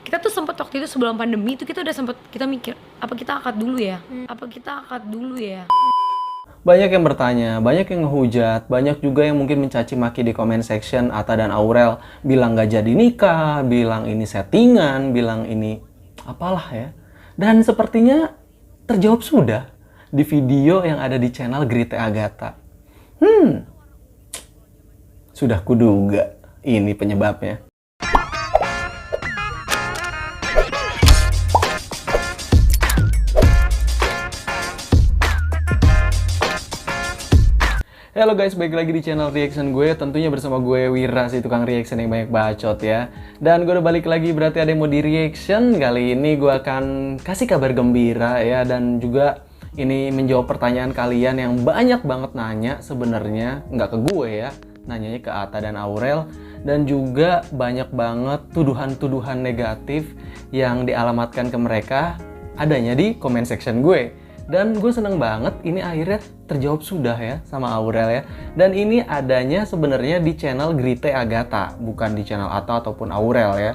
Kita tuh sempat waktu itu sebelum pandemi itu kita udah sempat kita mikir apa kita akad dulu ya? Apa kita akad dulu ya? Banyak yang bertanya, banyak yang ngehujat, banyak juga yang mungkin mencaci maki di comment section Atta dan Aurel. Bilang gak jadi nikah, bilang ini settingan, bilang ini apalah ya. Dan sepertinya terjawab sudah di video yang ada di channel Grite Agatha. Sudah kuduga ini penyebabnya. Halo guys, balik lagi di channel reaction gue. Tentunya bersama gue Wira, si tukang reaction yang banyak bacot ya. Dan gue udah balik lagi, berarti ada yang mau di reaction. Kali ini gue akan kasih kabar gembira ya. Dan juga ini menjawab pertanyaan kalian yang banyak banget nanya sebenarnya. Nggak ke gue ya, nanyanya ke Atta dan Aurel. Dan juga banyak banget tuduhan-tuduhan negatif yang dialamatkan ke mereka adanya di comment section gue. Dan gue seneng banget ini akhirnya terjawab sudah ya sama Aurel ya. Dan ini adanya sebenarnya di channel Grite Agatha, bukan di channel Atta ataupun Aurel ya.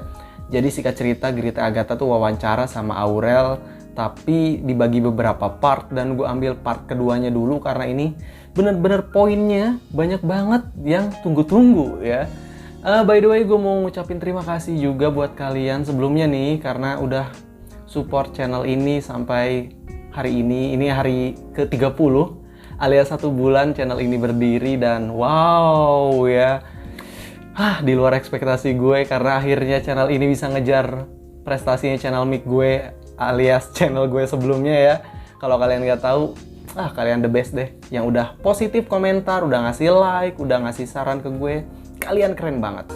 Jadi singkat cerita, Grite Agatha tuh wawancara sama Aurel, tapi dibagi beberapa part dan gue ambil part keduanya dulu karena ini bener-bener poinnya banyak banget yang tunggu-tunggu ya. By the way, gue mau ngucapin terima kasih juga buat kalian sebelumnya nih karena udah support channel ini sampai hari ini hari ke-30 alias 1 bulan channel ini berdiri. Dan wow ya, di luar ekspektasi gue karena akhirnya channel ini bisa ngejar prestasinya channel mic gue alias channel gue sebelumnya ya. Kalau kalian nggak tahu, kalian the best deh yang udah positif komentar, udah ngasih like, udah ngasih saran ke gue. Kalian keren banget.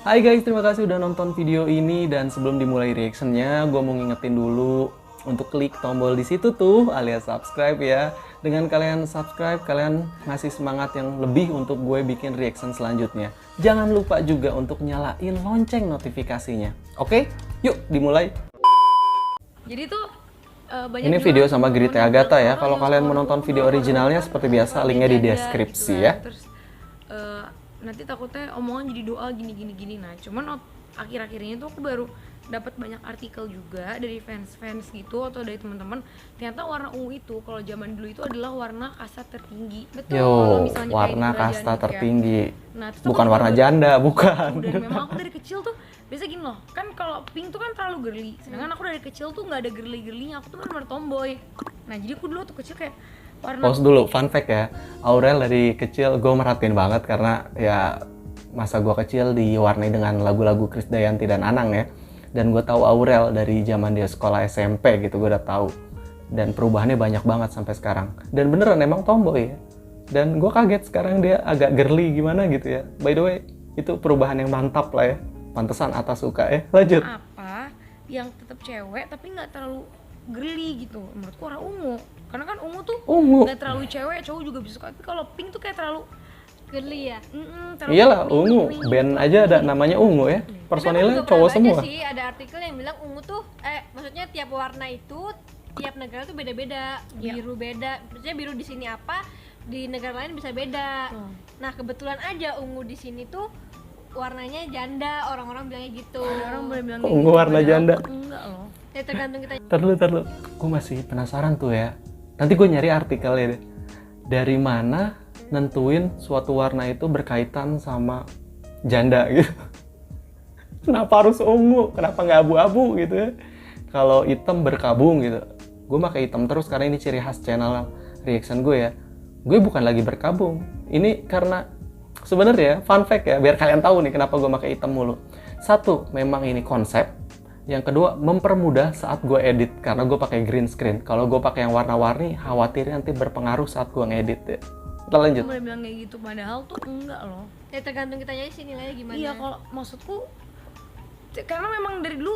Hai guys, terima kasih udah nonton video ini. Dan sebelum dimulai reactionnya, gue mau ngingetin dulu untuk klik tombol di situ tuh alias subscribe ya. Dengan kalian subscribe, kalian ngasih semangat yang lebih untuk gue bikin reaction selanjutnya. Jangan lupa juga untuk nyalain lonceng notifikasinya. Oke, yuk dimulai. Jadi tuh banyak Ini video sama Grite Agatha ya. Kalau kalian mau nonton video originalnya seperti biasa, linknya di deskripsi gitu ya. Terus nanti takutnya omongan jadi doa gini. Nah, cuman akhir-akhir ini tuh aku baru dapat banyak artikel juga dari fans gitu atau dari teman-teman. Ternyata warna ungu itu kalau zaman dulu itu adalah warna kasta tertinggi. Betul. Kalau misalnya Warna kayak kasta gitu tertinggi. Ya. Nah, bukan warna janda, bukan. Dan memang aku dari kecil tuh biasa gini loh. Kan kalau pink tuh kan terlalu girly. Sedangkan aku dari kecil tuh nggak ada girly-girlynya. Aku tuh benar-benar tomboy. Nah, jadi aku dulu tuh kecil kayak Pause dulu, fun fact ya, Aurel dari kecil gue merhatiin banget karena ya masa gue kecil diwarnai dengan lagu-lagu Krisdayanti dan Anang ya. Dan gue tahu Aurel dari zaman dia sekolah SMP gitu, gue udah tahu. Dan perubahannya banyak banget sampai sekarang. Dan beneran emang tomboy ya. Dan gue kaget sekarang dia agak girly gimana gitu ya. By the way, itu perubahan yang mantap lah ya. Pantesan Atta suka ya. Lanjut. Apa yang tetap cewek tapi nggak terlalu girly gitu. Menurutku warna ungu. Karena kan ungu tuh nggak terlalu cewek, cowok juga bisa suka. Tapi kalau pink tuh kayak terlalu girly ya. Iyalah, ungu. Band aja ada namanya ungu ya. Personilnya cowok semua. Sih ada artikel yang bilang ungu tuh maksudnya tiap warna itu tiap negara tuh beda-beda. Biru beda. Maksudnya biru di sini apa, di negara lain bisa beda. Nah, kebetulan aja ungu di sini tuh warnanya janda, orang-orang bilangnya gitu. Orang bilang ungu gitu, warna janda. Enggak loh. Ya tergantung kita. Terlalu. Gue masih penasaran tuh ya. Nanti gue nyari artikelnya deh. Dari mana nentuin suatu warna itu berkaitan sama janda gitu. Kenapa harus ungu? Kenapa nggak abu-abu gitu ya? Kalau hitam berkabung gitu. Gue pakai hitam terus karena ini ciri khas channel reaction gue ya. Gue bukan lagi berkabung. Ini karena sebenarnya fun fact ya, biar kalian tahu nih kenapa gue pakai hitam mulu. Satu, memang ini konsep. Yang kedua, mempermudah saat gue edit karena gue pakai green screen. Kalau gue pakai yang warna-warni, khawatir nanti berpengaruh saat gue ngedit ya. Kita lanjut. Boleh bilang kayak gitu, padahal tuh enggak loh. Ya tergantung kitanya sih nilainya gimana. Iya, kalau maksudku karena memang dari dulu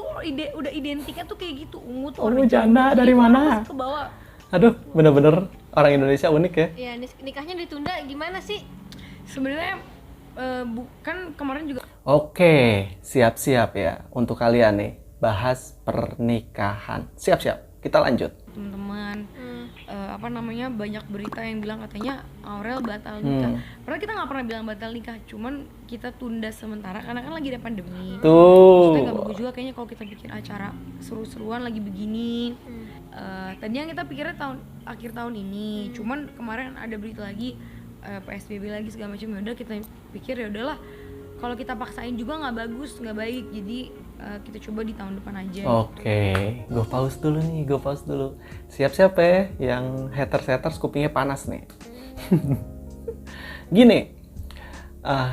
udah identiknya tuh kayak gitu. Ungu tuh ungu janda dari mana? Ke bawah. Aduh, bener-bener orang Indonesia unik ya. Iya, nikahnya ditunda gimana sih? Sebenarnya bukan kemarin juga. Oke, siap-siap ya untuk kalian nih bahas pernikahan. Siap-siap, kita lanjut. teman-teman. Apa namanya, banyak berita yang bilang katanya Aurel batal nikah. Padahal kita nggak pernah bilang batal nikah, cuman kita tunda sementara karena kan lagi ada pandemi. Maksudnya nggak bagus juga kayaknya kalau kita bikin acara seru-seruan lagi begini. Tadinya kita pikirnya akhir tahun ini, cuman kemarin ada berita lagi PSBB lagi segala macam. Ya udah kita pikir ya udahlah, kalau kita paksain juga nggak bagus, nggak baik, jadi kita coba di tahun depan aja. Oke, gue pause dulu. Siap-siap ya, yang haters kupingnya panas nih. Gini,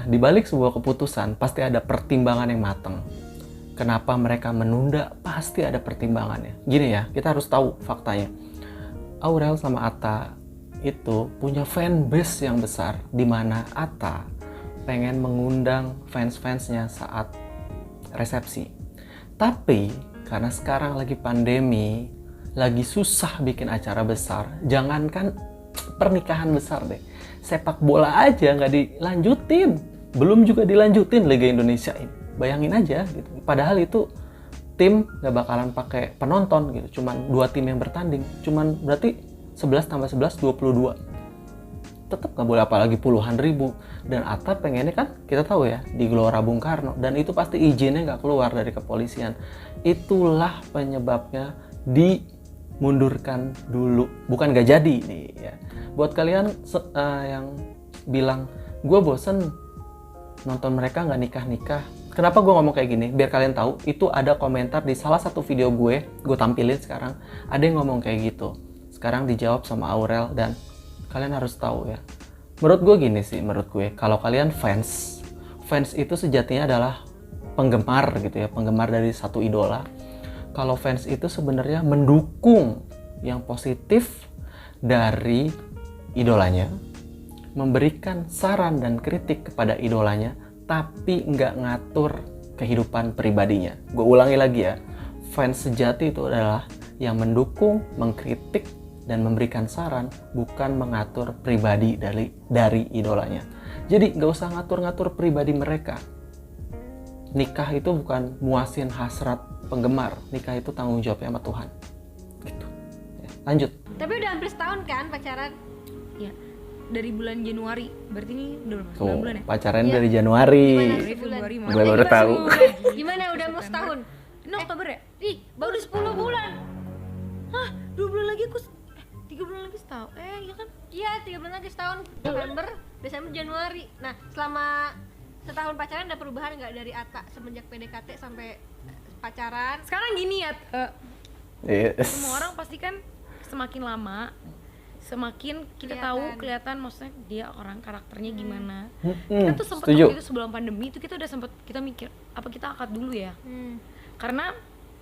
di balik sebuah keputusan pasti ada pertimbangan yang matang. Kenapa mereka menunda? Pasti ada pertimbangannya. Gini ya, kita harus tahu faktanya. Aurel sama Atta itu punya fanbase yang besar, di mana Atta pengen mengundang fans-fansnya saat resepsi. Tapi karena sekarang lagi pandemi, lagi susah bikin acara besar, jangankan pernikahan besar deh, sepak bola aja nggak dilanjutin, belum juga dilanjutin Liga Indonesia ini. Bayangin aja gitu. Padahal itu tim nggak bakalan pakai penonton gitu, cuman 2 tim yang bertanding, cuman berarti 11 tambah 11 22. Tetap nggak boleh, apalagi puluhan ribu. Dan Atta pengennya kan, kita tahu ya, di Gelora Bung Karno, dan itu pasti izinnya nggak keluar dari kepolisian. Itulah penyebabnya dimundurkan dulu, bukan nggak jadi nih ya. Buat kalian yang bilang gue bosen nonton mereka nggak nikah-nikah, kenapa gue ngomong kayak gini? Biar kalian tahu, itu ada komentar di salah satu video gue tampilin sekarang, ada yang ngomong kayak gitu. Sekarang dijawab sama Aurel, dan kalian harus tahu ya, menurut gue gini sih, menurut gue kalau kalian fans itu sejatinya adalah penggemar gitu ya, penggemar dari satu idola. Kalau fans itu sebenarnya mendukung yang positif dari idolanya, memberikan saran dan kritik kepada idolanya, tapi nggak ngatur kehidupan pribadinya. Gue ulangi lagi ya, fans sejati itu adalah yang mendukung, mengkritik, dan memberikan saran, bukan mengatur pribadi dari idolanya. Jadi nggak usah ngatur-ngatur pribadi mereka. Nikah itu bukan muasin hasrat penggemar, nikah itu tanggung jawabnya sama Tuhan. Gitu. Ya, lanjut. Tapi udah hampir setahun kan pacaran? Ya, dari bulan Januari, berarti ini udah Tuh, bulan ya? pacaran dari Januari. Dari Februari, Maret. Gue baru tahu. Gimana udah mau setahun? Ini Oktober ya? Ih, baru 10 bulan. Hah, 2 bulan lagi 3 bulan lagi setahun. Iya kan? Iya, 3 bulan lagi setahun. November, Desember, Januari. Nah, selama setahun pacaran ada perubahan nggak dari Atta semenjak PDKT sampai pacaran? Sekarang gini ya, Yes. semua orang pasti kan semakin lama semakin kita kelihatan maksudnya dia orang karakternya gimana. Kita tuh sempet waktu itu sebelum pandemi itu kita udah sempet kita mikir apa kita akad dulu ya. Karena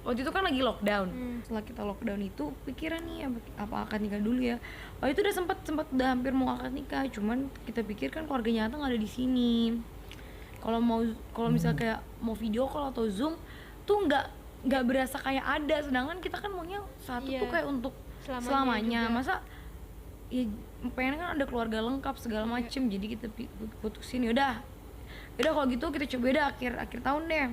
waktu itu kan lagi lockdown. Setelah kita lockdown itu pikiran nih apa akad nikah dulu ya. Oh itu udah sempet udah hampir mau akad nikah, cuman kita pikir kan keluarganya Atta nggak ada di sini. Kalau misalnya kayak mau video call atau zoom tuh nggak berasa kayak ada, sedangkan kita kan maunya satu tuh kayak untuk selamanya. Masa ya pengen kan ada keluarga lengkap segala macem, jadi kita putusin yaudah kalau gitu kita coba deh akhir tahun deh,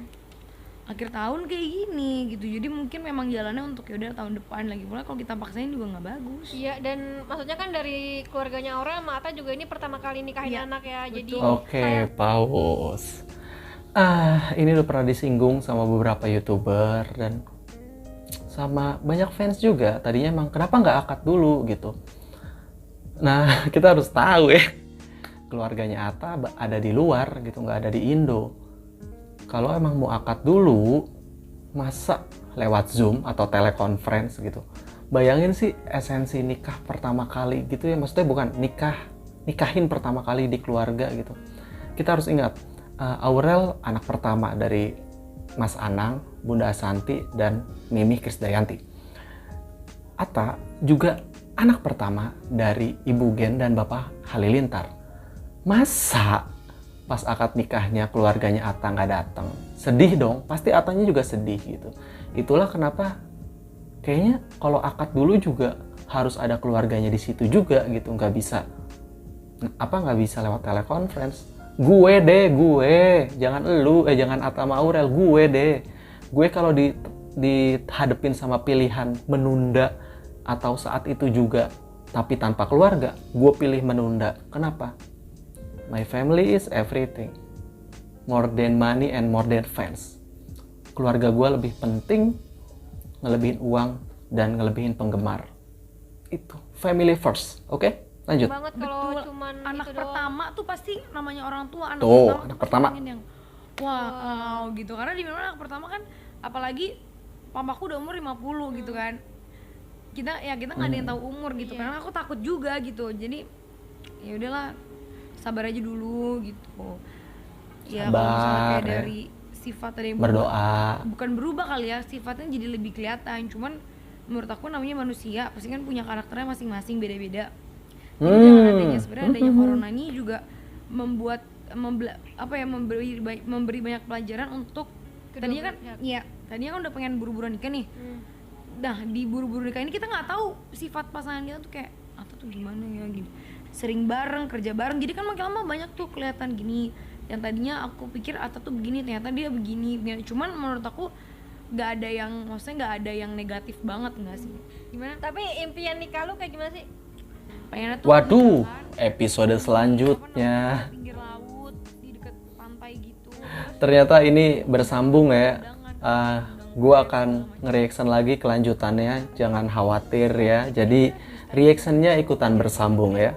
akhir tahun kayak gini gitu. Jadi mungkin memang jalannya untuk yaudah tahun depan lagi, pula kalau kita paksain juga nggak bagus. Iya, dan maksudnya kan dari keluarganya Aurel sama Atta juga ini pertama kali nikahin anak ya, betul. Jadi Oke, pause. Ini udah pernah disinggung sama beberapa YouTuber dan sama banyak fans juga. Tadinya emang kenapa nggak akad dulu gitu. Nah, kita harus tahu ya, keluarganya Atta ada di luar gitu, nggak ada di Indo. Kalau emang mau akad dulu, masa lewat Zoom atau teleconference gitu. Bayangin sih esensi nikah pertama kali gitu ya, maksudnya bukan nikahin pertama kali di keluarga gitu. Kita harus ingat, Aurel anak pertama dari Mas Anang, Bunda Asanti, dan Mimi Krisdayanti. Atta juga anak pertama dari Ibu Gen dan Bapak Halilintar. Masa pas akad nikahnya keluarganya Atta nggak datang? Sedih dong, pasti Attanya juga sedih gitu. Itulah kenapa kayaknya kalau akad dulu juga harus ada keluarganya di situ juga gitu, nggak bisa lewat teleconference. Gue jangan jangan Atta sama Aurel, gue kalau dihadepin sama pilihan menunda atau saat itu juga tapi tanpa keluarga, gue pilih menunda. Kenapa? My family is everything, more than money and more than fans. Keluarga gue lebih penting, ngelebihin uang dan ngelebihin penggemar. Itu family first. Oke, lanjut. Banget kalau Betul. cuman Anak itu pertama tuh pasti namanya orang tua. Anak Tuh, pertama anak tuh pertama. pasti pengen yang wow gitu. Karena di mana anak pertama kan, apalagi papaku udah umur 50 gitu kan. Kita nggak ada yang tahu umur gitu. Karena aku takut juga gitu. Jadi ya udahlah, sabar aja dulu gitu. Ya kalau misalnya Sabar, kayak ya. dari sifat tadi yang Berdoa. bukan berubah kali ya, sifatnya jadi lebih kelihatan. Cuman menurut aku namanya manusia pasti kan punya karakternya masing-masing, beda-beda. Jadi dengan adanya sebenarnya adanya corona ini juga membuat memberi banyak pelajaran untuk tadinya kan tadinya kan udah pengen buru-buru nikah nih. Nah di buru-buru nikah ini kita nggak tahu sifat pasangan kita tuh kayak atau tuh gimana ya gini, sering bareng, kerja bareng, jadi kan makin lama banyak tuh kelihatan gini. Yang tadinya aku pikir Ata tuh begini, ternyata dia begini. Cuman menurut aku nggak ada yang negatif banget, nggak sih? Gimana? Tapi impian nikah lu kayak gimana sih? Pengennya tuh Waduh, nikahan episode selanjutnya. di pinggir laut, di dekat pantai gitu. Ternyata ini bersambung ya. Gue akan nge-reaction lagi kelanjutannya. Jangan khawatir ya. Jadi reactionnya ikutan bersambung ya.